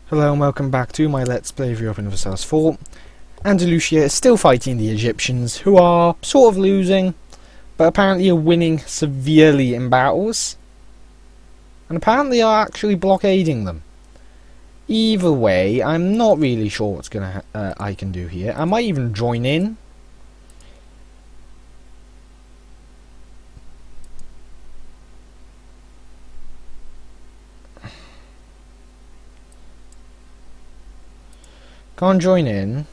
Hello and welcome back to my Let's Play of Europe Universalis 4. Andalusia is still fighting the Egyptians, who are sort of losing, but apparently are winning severely in battles. And apparently are actually blockading them. Either way, I'm not really sure what's I can do here. I might even join in. Can't join in.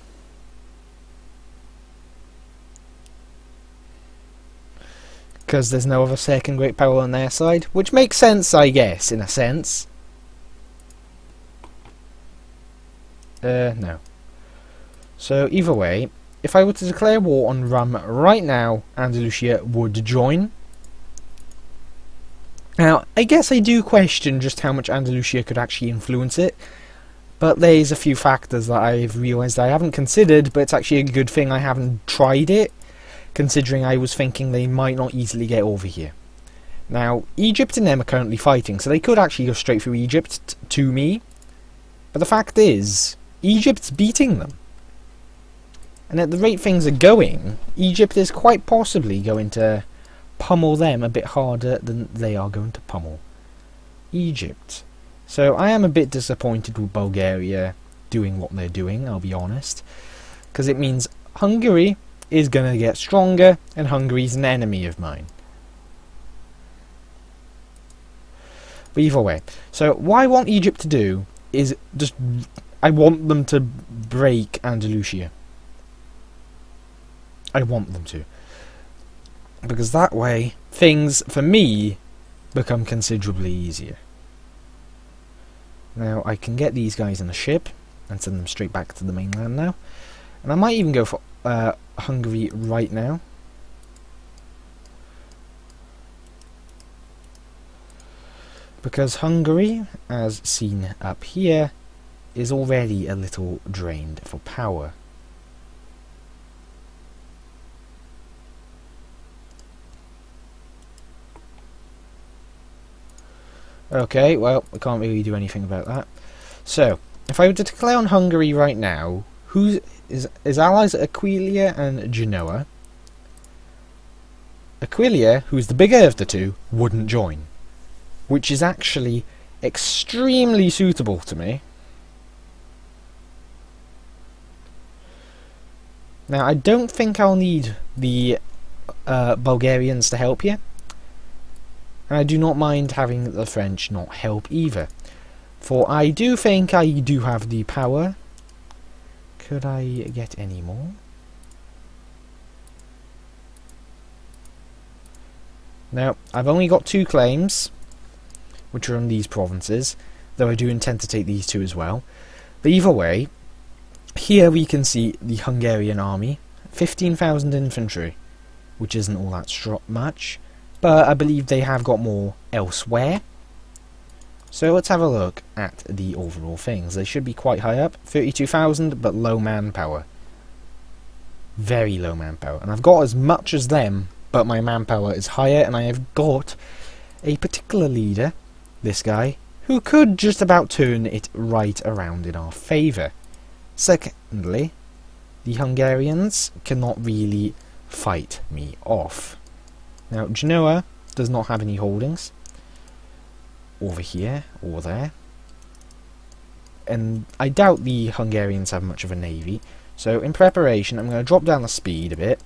Because there's no other second great power on their side. Which makes sense, I guess, in a sense. No. So, either way, if I were to declare war on Rum right now, Andalusia would join. Now, I guess I do question just how much Andalusia could actually influence it. But there's a few factors that I've realised I haven't considered, but it's actually a good thing I haven't tried it, considering I was thinking they might not easily get over here. Now, Egypt and them are currently fighting, so they could actually go straight through Egypt to me. But the fact is, Egypt's beating them. And at the rate things are going, Egypt is quite possibly going to pummel them a bit harder than they are going to pummel Egypt. So I am a bit disappointed with Bulgaria doing what they're doing, I'll be honest. Because it means Hungary is going to get stronger, and Hungary's an enemy of mine. But either way, so what I want Egypt to do is just, I want them to break Andalusia. I want them to. Because that way, things, for me, become considerably easier. Now, I can get these guys in a ship and send them straight back to the mainland now. And I might even go for Hungary right now. Because Hungary, as seen up here, is already a little drained for power. Okay, well, I can't really do anything about that. So, if I were to declare on Hungary right now, who's is allies Aquileia and Genoa. Aquileia, who's the bigger of the two, wouldn't join. Which is actually extremely suitable to me. Now, I don't think I'll need the Bulgarians to help here. And I do not mind having the French not help either. For I do think I do have the power. Could I get any more? Now, I've only got 2 claims, which are in these provinces, though I do intend to take these 2 as well. But either way, here we can see the Hungarian army, 15,000 infantry, which isn't all that much. But I believe they have got more elsewhere. So let's have a look at the overall things. They should be quite high up. 32,000, but low manpower. Very low manpower. And I've got as much as them, but my manpower is higher. And I have got a particular leader, this guy, who could just about turn it right around in our favour. Secondly, the Hungarians cannot really fight me off. Now, Genoa does not have any holdings over here or there. And I doubt the Hungarians have much of a navy. So, in preparation, I'm going to drop down the speed a bit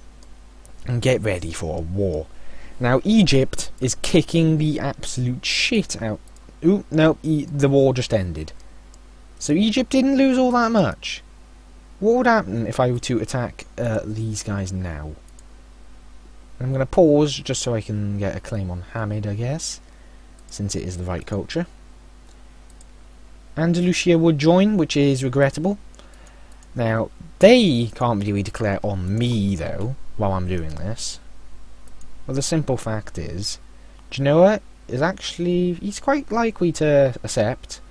and get ready for a war. Now, Egypt is kicking the absolute shit out. Ooh, no, the war just ended. So, Egypt didn't lose all that much. What would happen if I were to attack these guys now? I'm going to pause just so I can get a claim on Hamid, I guess, since it is the right culture. Andalusia would join, which is regrettable. Now, they can't really declare on me, though, while I'm doing this. Well, the simple fact is, Genoa is actually, he's quite likely to accept.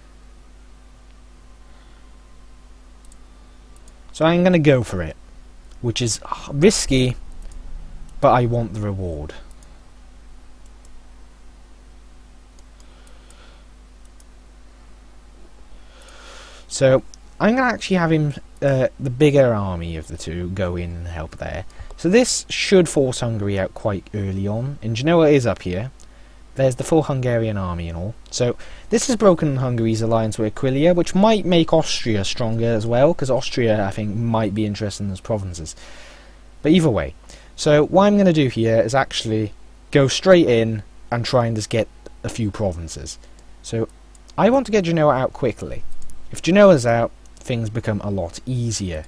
So I'm going to go for it, which is risky, but I want the reward. So I'm going to actually have him, the bigger army of the two, go in and help there. So this should force Hungary out quite early on, and Genoa is up here. There's the full Hungarian army and all. So this has broken Hungary's alliance with Aquileia, which might make Austria stronger as well, because Austria, I think, might be interested in those provinces. But either way, so what I'm going to do here is actually go straight in and try and just get a few provinces. So I want to get Genoa out quickly. If Genoa's out, things become a lot easier.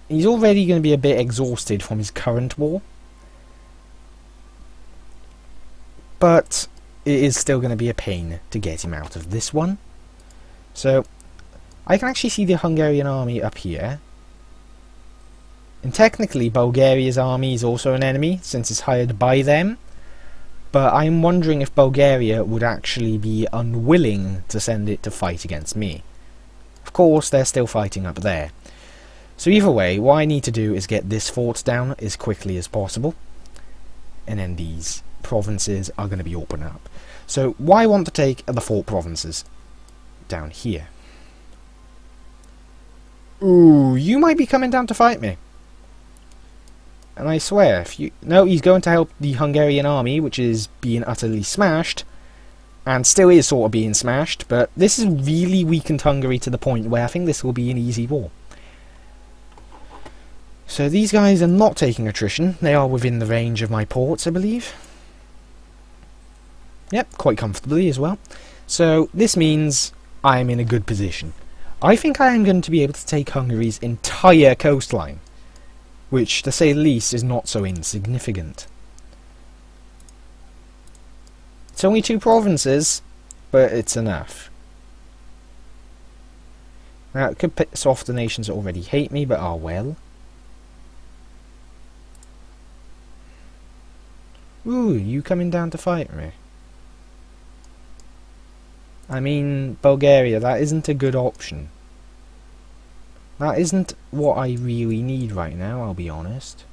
He's already going to be a bit exhausted from his current war, but it is still going to be a pain to get him out of this one. So I can actually see the Hungarian army up here, and technically Bulgaria's army is also an enemy since it's hired by them, but I'm wondering if Bulgaria would actually be unwilling to send it to fight against me. Of course, they're still fighting up there. So either way, what I need to do is get this fort down as quickly as possible, and then these provinces are going to be open up. So what I want to take are the 4 provinces down here. Ooh, you might be coming down to fight me. And I swear, if you... No, he's going to help the Hungarian army, which is being utterly smashed, and still is sort of being smashed, but this has really weakened Hungary to the point where I think this will be an easy war. So these guys are not taking attrition. They are within the range of my ports, I believe. Yep, quite comfortably as well. So this means I'm in a good position. I think I am going to be able to take Hungary's entire coastline, which, to say the least, is not so insignificant. It's only 2 provinces, but it's enough. Now, it could piss off the nations that already hate me, but are well. Ooh, you coming down to fight me? I mean, Bulgaria, that isn't a good option. That isn't what I really need right now, I'll be honest.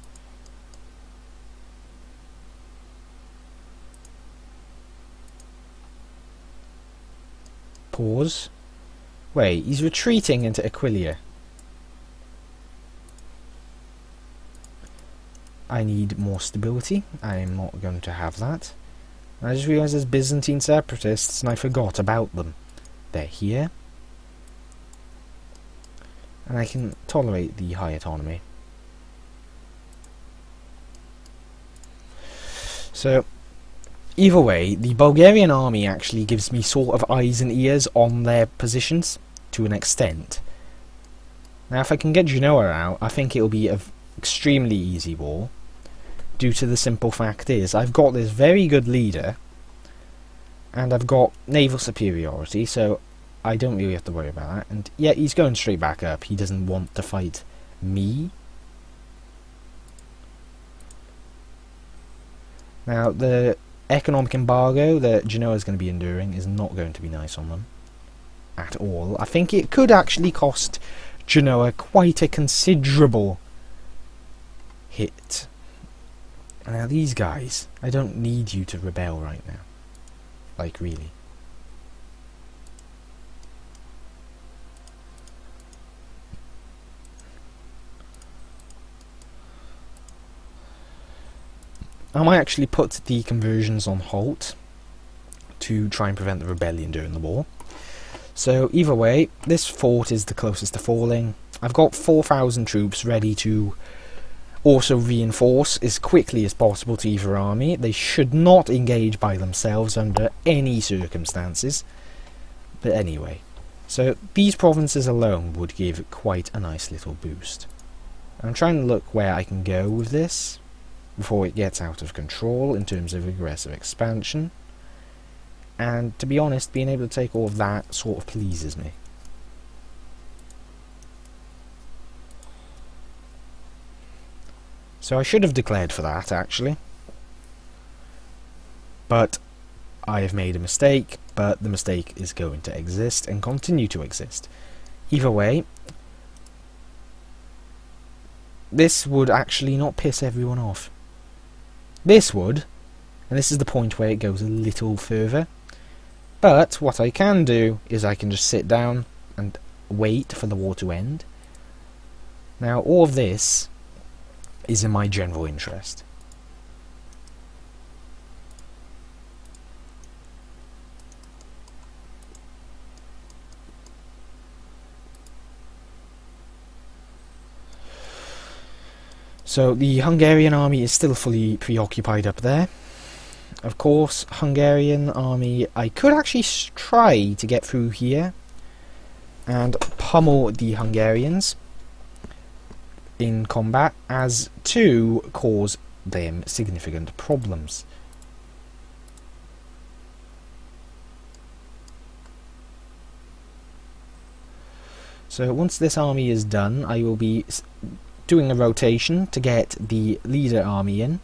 Pause. Wait, he's retreating into Aquileia. I need more stability. I am not going to have that. I just realised there's Byzantine separatists and I forgot about them. They're here. And I can tolerate the high autonomy. So, either way, the Bulgarian army actually gives me sort of eyes and ears on their positions, to an extent. Now if I can get Genoa out, I think it'll be an extremely easy war, due to the simple fact is, I've got this very good leader, and I've got naval superiority, so I don't really have to worry about that. And yet he's going straight back up. He doesn't want to fight me. Now, the economic embargo that Genoa is going to be enduring is not going to be nice on them. At all. I think it could actually cost Genoa quite a considerable hit. Now, these guys, I don't need you to rebel right now. Like, really. I might actually put the conversions on halt to try and prevent the rebellion during the war. So either way, this fort is the closest to falling. I've got 4,000 troops ready to also reinforce as quickly as possible to either army. They should not engage by themselves under any circumstances. But anyway, so these provinces alone would give quite a nice little boost. I'm trying to look where I can go with this before it gets out of control in terms of aggressive expansion. And to be honest, being able to take all of that sort of pleases me. So I should have declared for that, actually. But I have made a mistake, but the mistake is going to exist and continue to exist. Either way, this would actually not piss everyone off. This would, and this is the point where it goes a little further. But what I can do is I can just sit down and wait for the war to end. Now, all of this is in my general interest. So the Hungarian army is still fully preoccupied up there. Of course, Hungarian army, I could actually try to get through here and pummel the Hungarians in combat, as to cause them significant problems. So once this army is done, I will be doing a rotation to get the leader army in,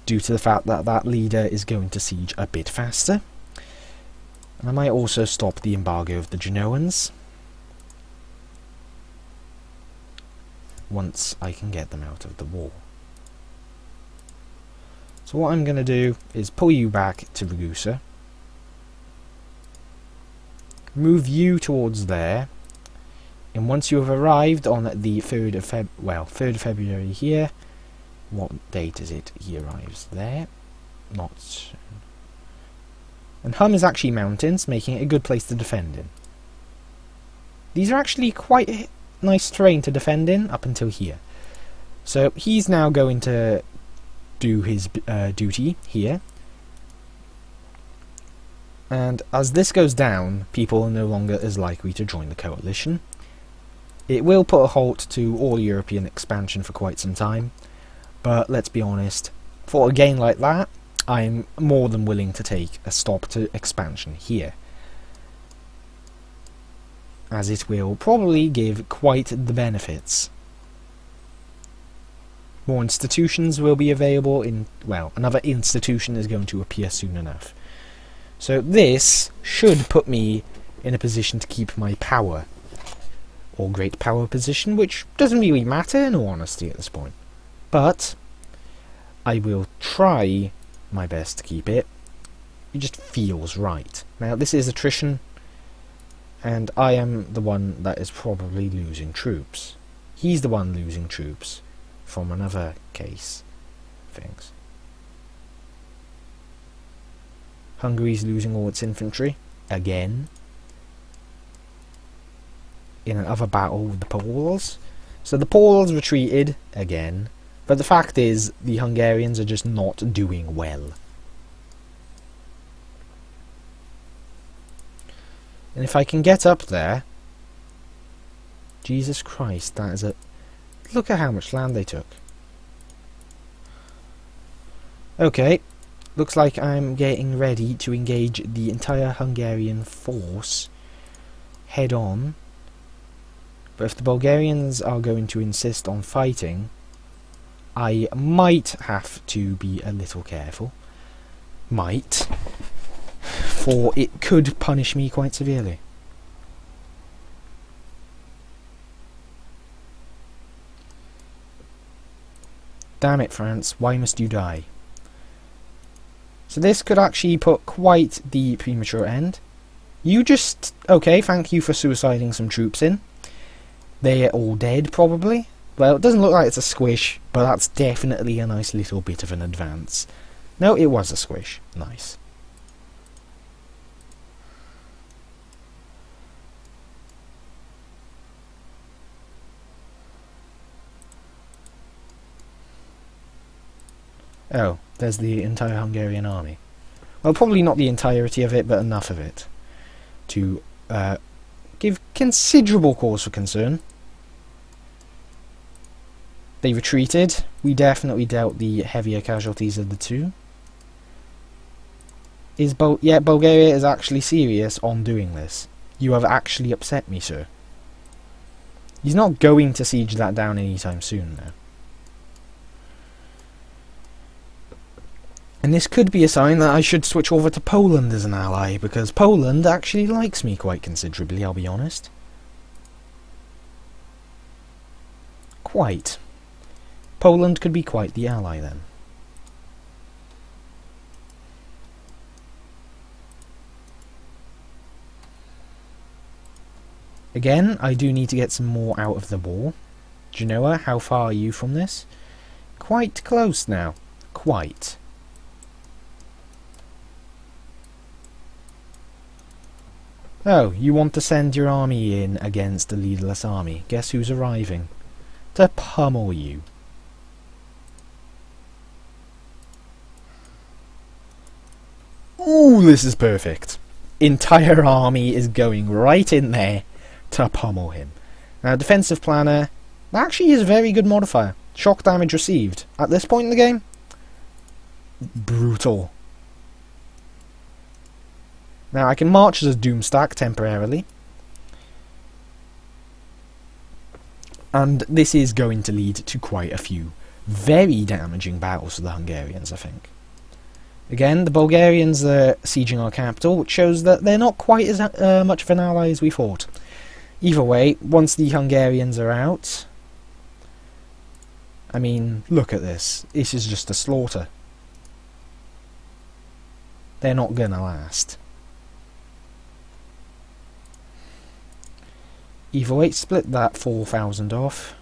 due to the fact that that leader is going to siege a bit faster. And I might also stop the embargo of the Genoans once I can get them out of the war. So what I'm going to do is pull you back to Ragusa, move you towards there, and once you have arrived on the 3rd of February here, what date is it? He arrives there. Not. And Hum is actually mountains, making it a good place to defend in. These are actually quite nice terrain to defend in up until here. So he's now going to do his duty here. And as this goes down, people are no longer as likely to join the coalition. It will put a halt to all European expansion for quite some time, but let's be honest, for a gain like that, I'm more than willing to take a stop to expansion here, as it will probably give quite the benefits. More institutions will be available in, well, another institution is going to appear soon enough. So this should put me in a position to keep my power, or great power position, which doesn't really matter in all honesty at this point. But I will try my best to keep it. It just feels right. Now this is attrition, and I am the one that is probably losing troops. He's the one losing troops from another case things. Hungary's losing all its infantry again in another battle with the Poles. So the Poles retreated again, but the fact is the Hungarians are just not doing well. And if I can get up there, Jesus Christ, that is a... Look at how much land they took. Okay, looks like I'm getting ready to engage the entire Hungarian force head on. But if the Bulgarians are going to insist on fighting, I might have to be a little careful. Might. For it could punish me quite severely. Damn it, France, why must you die? So this could actually put quite the premature end. You just... Okay, thank you for suiciding some troops in. They're all dead, probably. Well, it doesn't look like it's a squish, but that's definitely a nice little bit of an advance. No, it was a squish. Nice. Oh, there's the entire Hungarian army. Well, probably not the entirety of it, but enough of it to give considerable cause for concern. They retreated. We definitely dealt the heavier casualties of the two. Yeah, Bulgaria is actually serious on doing this. You have actually upset me, sir. He's not going to siege that down anytime soon, though. And this could be a sign that I should switch over to Poland as an ally, because Poland actually likes me quite considerably, I'll be honest. Quite. Poland could be quite the ally then. Again, I do need to get some more out of the wall. Genoa, how far are you from this? Quite close now. Quite. Oh, you want to send your army in against a leaderless army. Guess who's arriving? To pummel you. Ooh, this is perfect. Entire army is going right in there to pummel him. Now, defensive planner, that actually is a very good modifier. Shock damage received. At this point in the game, brutal. Now, I can march as a Doomstack temporarily. And this is going to lead to quite a few very damaging battles for the Hungarians, I think. Again, the Bulgarians are sieging our capital, which shows that they're not quite as much of an ally as we thought. Either way, once the Hungarians are out... I mean, look at this. This is just a slaughter. They're not gonna last. Either way, split that 4,000 off.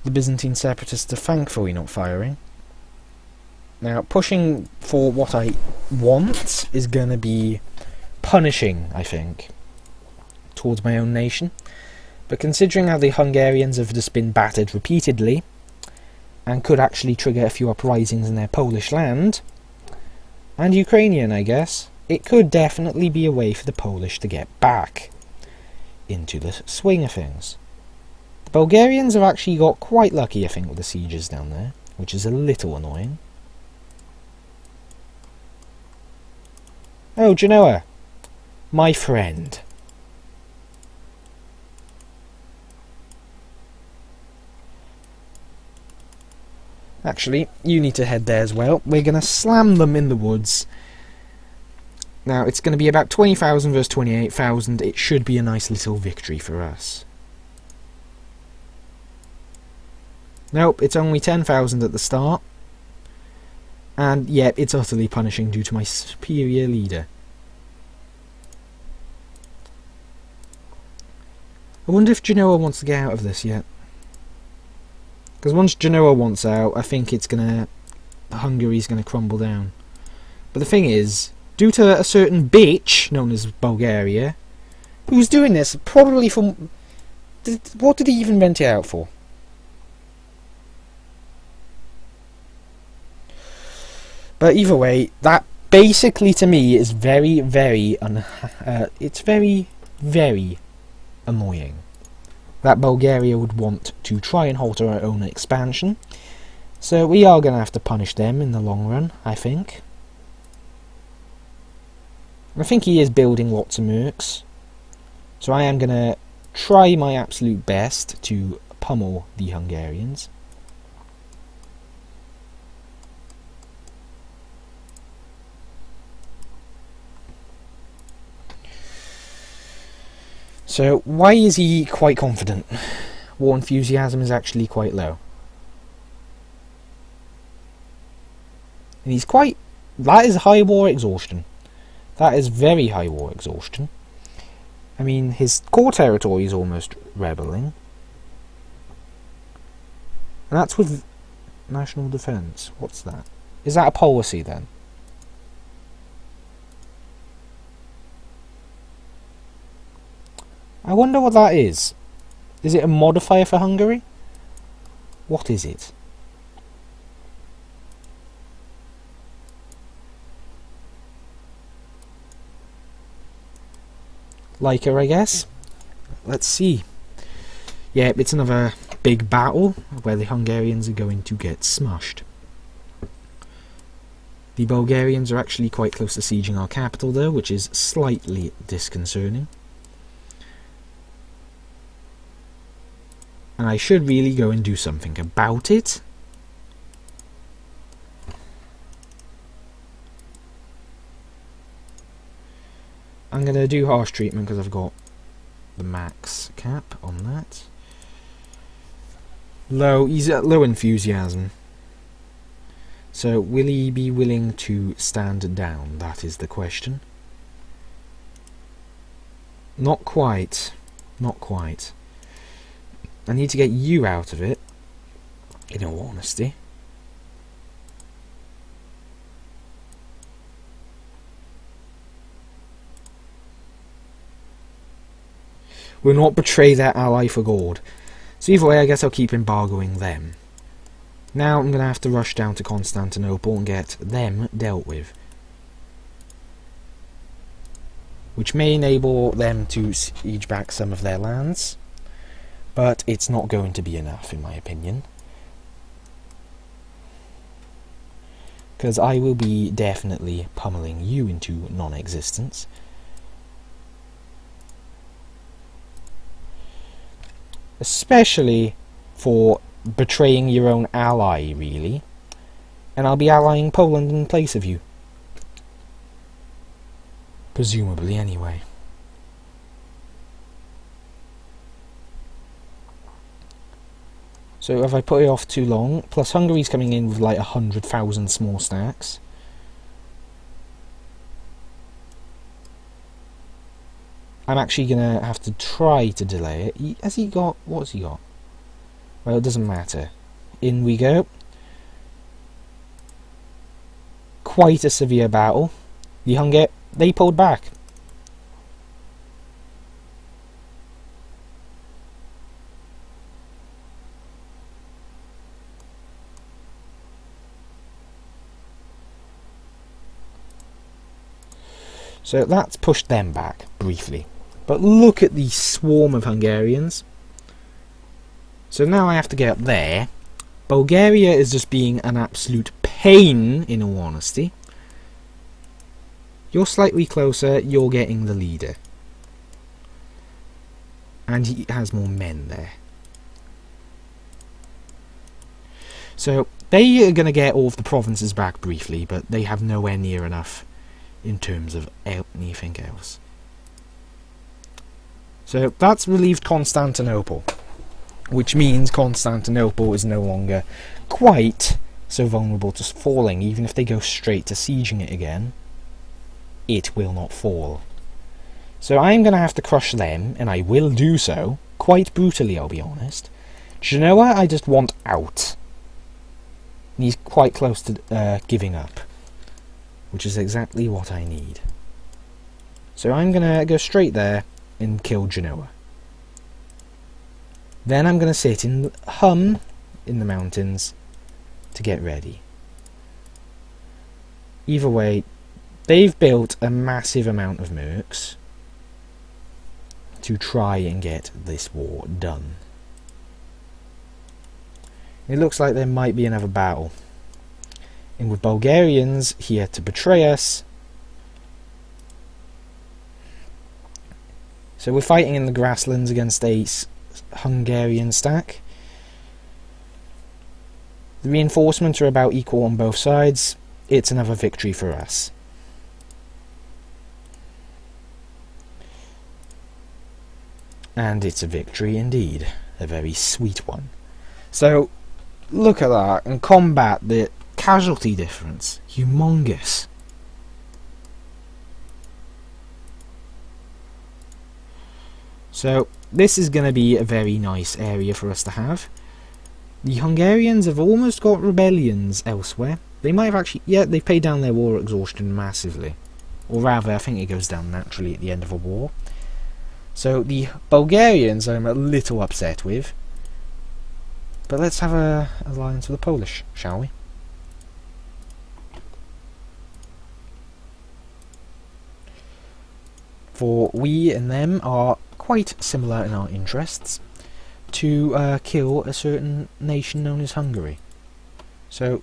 The Byzantine separatists are thankfully not firing. Now, pushing for what I want is going to be punishing, I think, towards my own nation. But considering how the Hungarians have just been battered repeatedly, and could actually trigger a few uprisings in their Polish land, and Ukrainian, I guess, it could definitely be a way for the Polish to get back into the swing of things. The Bulgarians have actually got quite lucky, I think, with the sieges down there, which is a little annoying. Oh, Genoa, my friend. Actually, you need to head there as well. We're going to slam them in the woods. Now, it's going to be about 20,000 versus 28,000. It should be a nice little victory for us. Nope, it's only 10,000 at the start. And yet, it's utterly punishing due to my superior leader. I wonder if Genoa wants to get out of this yet. Because once Genoa wants out, I think it's gonna... Hungary's gonna crumble down. But the thing is, due to a certain bitch known as Bulgaria, who's doing this, probably from... What did he even rent it out for? But either way, that basically to me is very, very... it's very, very annoying that Bulgaria would want to try and halt our own expansion. So we are going to have to punish them in the long run, I think. I think he is building lots of mercs. So I am going to try my absolute best to pummel the Hungarians. So, why is he quite confident? War enthusiasm is actually quite low. And he's quite... That is high war exhaustion. That is very high war exhaustion. I mean, his core territory is almost rebelling. And that's with national defence. What's that? Is that a policy then? I wonder what that is. Is it a modifier for Hungary? What is it? Liker, I guess. Let's see. Yeah, it's another big battle where the Hungarians are going to get smushed. The Bulgarians are actually quite close to sieging our capital though, which is slightly disconcerting. And I should really go and do something about it. I'm going to do harsh treatment because I've got the max cap on that. He's at low enthusiasm. So will he be willing to stand down? That is the question. Not quite. Not quite. I need to get you out of it, in all honesty. Will not betray their ally for gold. So either way, I guess I'll keep embargoing them. Now I'm going to have to rush down to Constantinople and get them dealt with. Which may enable them to siege back some of their lands. But it's not going to be enough, in my opinion. Because I will be definitely pummeling you into non-existence. Especially for betraying your own ally, really. And I'll be allying Poland in place of you. Presumably, anyway. So have I put it off too long? Plus Hungary's coming in with like 100,000 small stacks. I'm actually going to have to try to delay it. Has he got... what's he got? Well, it doesn't matter. In we go. Quite a severe battle. The Hungarians, they pulled back. So that's pushed them back, briefly. But look at the swarm of Hungarians. So now I have to get up there. Bulgaria is just being an absolute pain, in all honesty. You're slightly closer, you're getting the leader. And he has more men there. So they are going to get all of the provinces back briefly, but they have nowhere near enough in terms of anything else. So that's relieved Constantinople, which means Constantinople is no longer quite so vulnerable to falling. Even if they go straight to sieging it again, it will not fall. So I'm going to have to crush them, and I will do so, quite brutally, I'll be honest. Genoa, I just want out. And he's quite close to giving up, which is exactly what I need. So I'm going to go straight there and kill Genoa. Then I'm going to sit in Hum in the mountains to get ready. Either way, they've built a massive amount of mercs to try and get this war done. It looks like there might be another battle. And with Bulgarians here to betray us. So we're fighting in the grasslands against a Hungarian stack. The reinforcements are about equal on both sides. It's another victory for us. And it's a victory indeed. A very sweet one. So, look at that. In combat, the casualty difference. Humongous. So, this is going to be a very nice area for us to have. The Hungarians have almost got rebellions elsewhere. They might have actually... yeah, they've paid down their war exhaustion massively. Or rather, I think it goes down naturally at the end of a war. So, the Bulgarians I'm a little upset with. But let's have an alliance with the Polish, shall we? For we and them are quite similar in our interests, to kill a certain nation known as Hungary. So,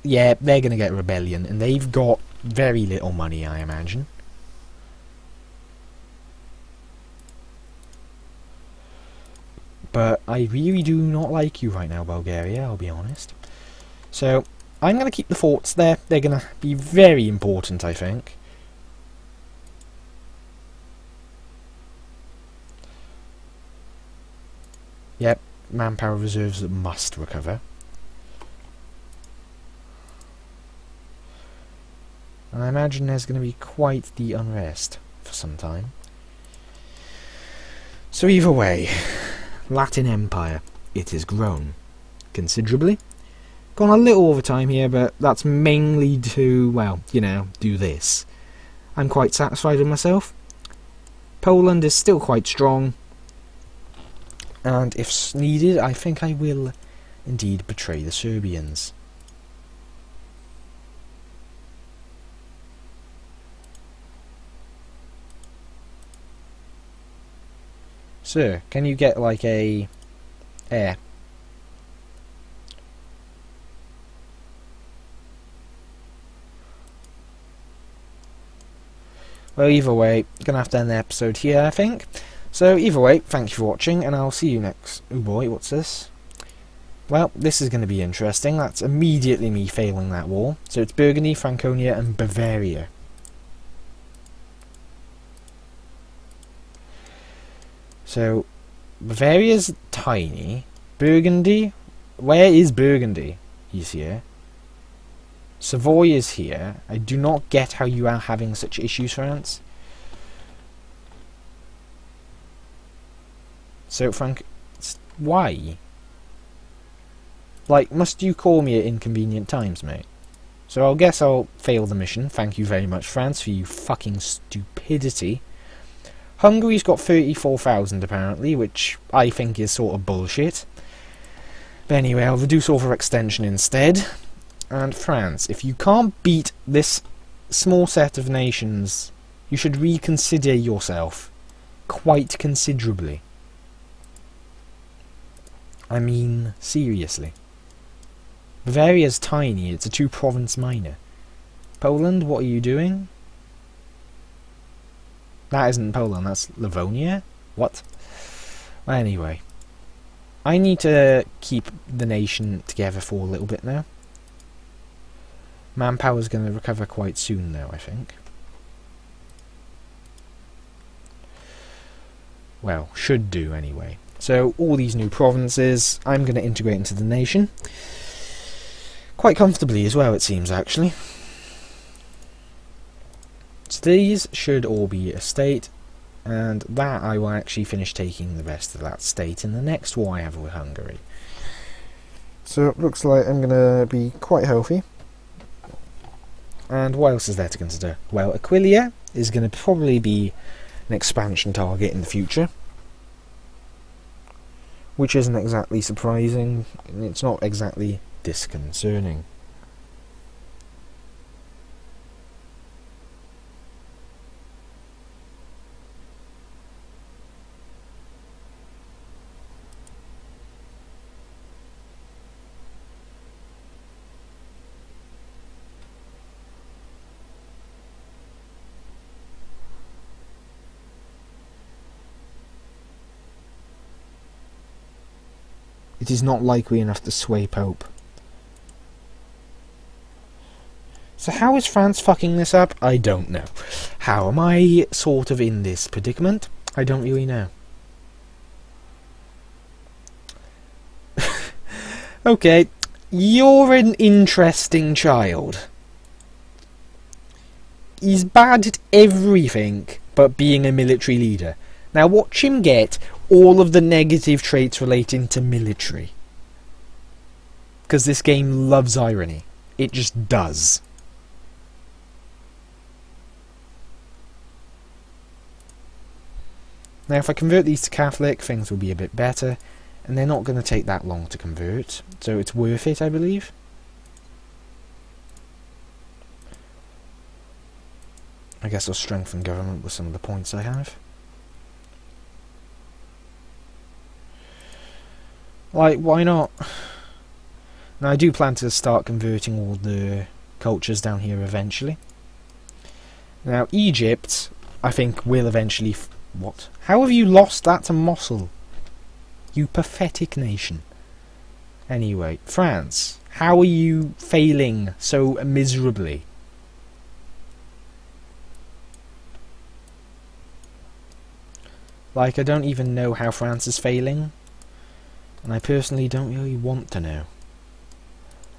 yeah, they're going to get rebellion, and they've got very little money, I imagine. But I really do not like you right now, Bulgaria, I'll be honest. So, I'm going to keep the forts there. They're going to be very important, I think. Yep, manpower reserves that must recover. And I imagine there's going to be quite the unrest for some time. So either way, Latin Empire, it has grown considerably. Gone a little over time here, but that's mainly to, well, you know, do this. I'm quite satisfied with myself. Poland is still quite strong. And if needed, I think I will indeed betray the Serbians. Sir, can you get like a air? Well, either way, gonna have to end the episode here, I think. So, either way, thank you for watching, and I'll see you next... Oh boy, what's this? Well, this is going to be interesting. That's immediately me failing that war. So it's Burgundy, Franconia, and Bavaria. So, Bavaria's tiny. Burgundy? Where is Burgundy? He's here. Savoy is here. I do not get how you are having such issues, France. So, why? Like, must you call me at inconvenient times, mate? So I guess I'll fail the mission. Thank you very much, France, for your fucking stupidity. Hungary's got 34,000 apparently, which I think is sort of bullshit. But anyway, I'll reduce overextension instead. And France, if you can't beat this small set of nations, you should reconsider yourself quite considerably. I mean, seriously. Bavaria's tiny, it's a 2-province minor. Poland, what are you doing? That isn't Poland, that's Livonia? What? Well, anyway. I need to keep the nation together for a little bit now. Manpower's going to recover quite soon now, I think. Well, should do anyway. So, all these new provinces, I'm going to integrate into the nation. Quite comfortably as well, it seems, actually. So these should all be a state, and that I will actually finish taking the rest of that state in the next war I have with Hungary. So it looks like I'm going to be quite healthy. And what else is there to consider? Well, Aquileia is going to probably be an expansion target in the future. Which isn't exactly surprising, and it's not exactly disconcerting. It is not likely enough to sway Pope. So how is France fucking this up? I don't know. How am I sort of in this predicament? I don't really know. Okay, you're an interesting child. He's bad at everything but being a military leader. Now watch him get all of the negative traits relating to military. Because this game loves irony. It just does. Now if I convert these to Catholic, things will be a bit better. And they're not going to take that long to convert. So it's worth it, I believe. I guess I'll strengthen government with some of the points I have. Like, why not? Now, I do plan to start converting all the cultures down here eventually. Now, Egypt, I think, will eventually... What? How have you lost that to Mosul? You pathetic nation. Anyway, France, how are you failing so miserably? Like, I don't even know how France is failing. And I personally don't really want to know.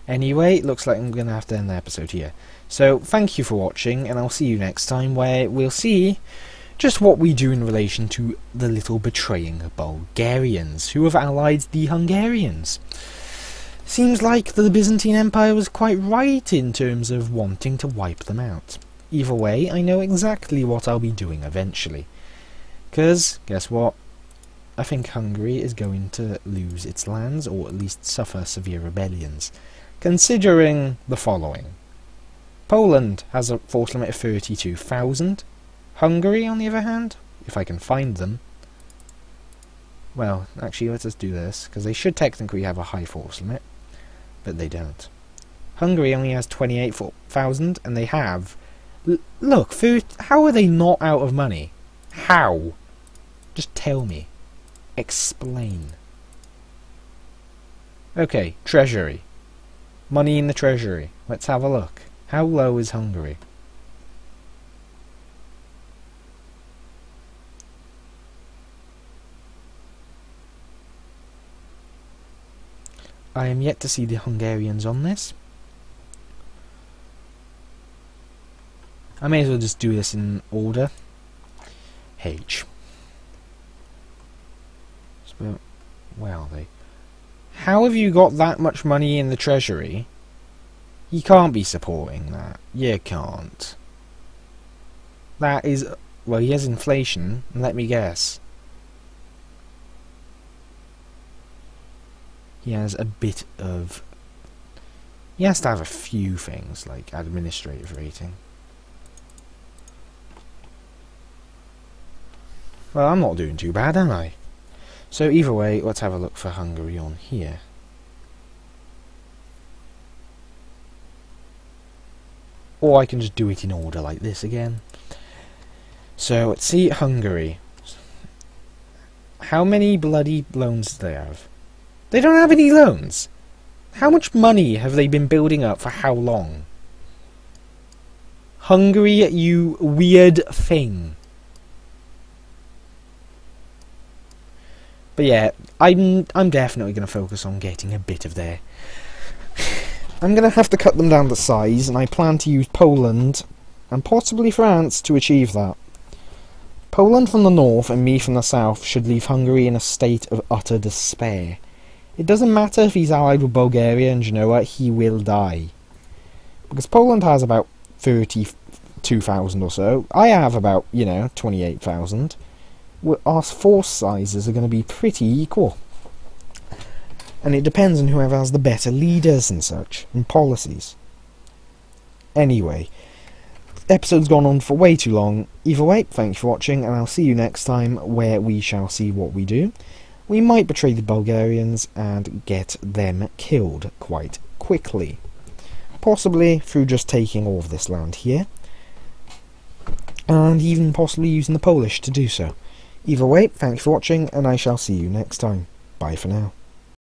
Anyway, it looks like I'm going to have to end the episode here. So thank you for watching, and I'll see you next time, where we'll see just what we do in relation to the little betraying Bulgarians, who have allied the Hungarians. Seems like the Byzantine Empire was quite right in terms of wanting to wipe them out. Either way, I know exactly what I'll be doing eventually. Because, guess what? I think Hungary is going to lose its lands, or at least suffer severe rebellions. Considering the following. Poland has a force limit of 32,000. Hungary, on the other hand, if I can find them... Well, actually, let's just do this, because they should technically have a high force limit, but they don't. Hungary only has 28,000, and they have... Look, how are they not out of money? How? Just tell me. Explain. Okay, treasury. Money in the treasury. Let's have a look. How low is Hungary? I am yet to see the Hungarians on this. I may as well just do this in order. H. So, where are they? How have you got that much money in the treasury? You can't be supporting that. You can't. That is... Well, he has inflation. Let me guess. He has a bit of... He has to have a few things, like administrative rating. Well, I'm not doing too bad, am I? So either way, let's have a look for Hungary on here. Or I can just do it in order like this again. So, let's see Hungary. How many bloody loans do they have? They don't have any loans! How much money have they been building up for how long? Hungary, you weird thing. But yeah, I'm definitely going to focus on getting a bit of their... I'm going to have to cut them down to size, and I plan to use Poland, and possibly France, to achieve that. Poland from the north and me from the south should leave Hungary in a state of utter despair. It doesn't matter if he's allied with Bulgaria, and you know what, he will die. Because Poland has about 32,000 or so. I have about, 28,000. Our force sizes are going to be pretty equal. And it depends on whoever has the better leaders and such, and policies. Anyway, the episode's gone on for way too long. Either way, thank you for watching, and I'll see you next time, where we shall see what we do. We might betray the Bulgarians and get them killed quite quickly. Possibly through just taking all of this land here. And even possibly using the Polish to do so. Either way, thanks for watching, and I shall see you next time. Bye for now.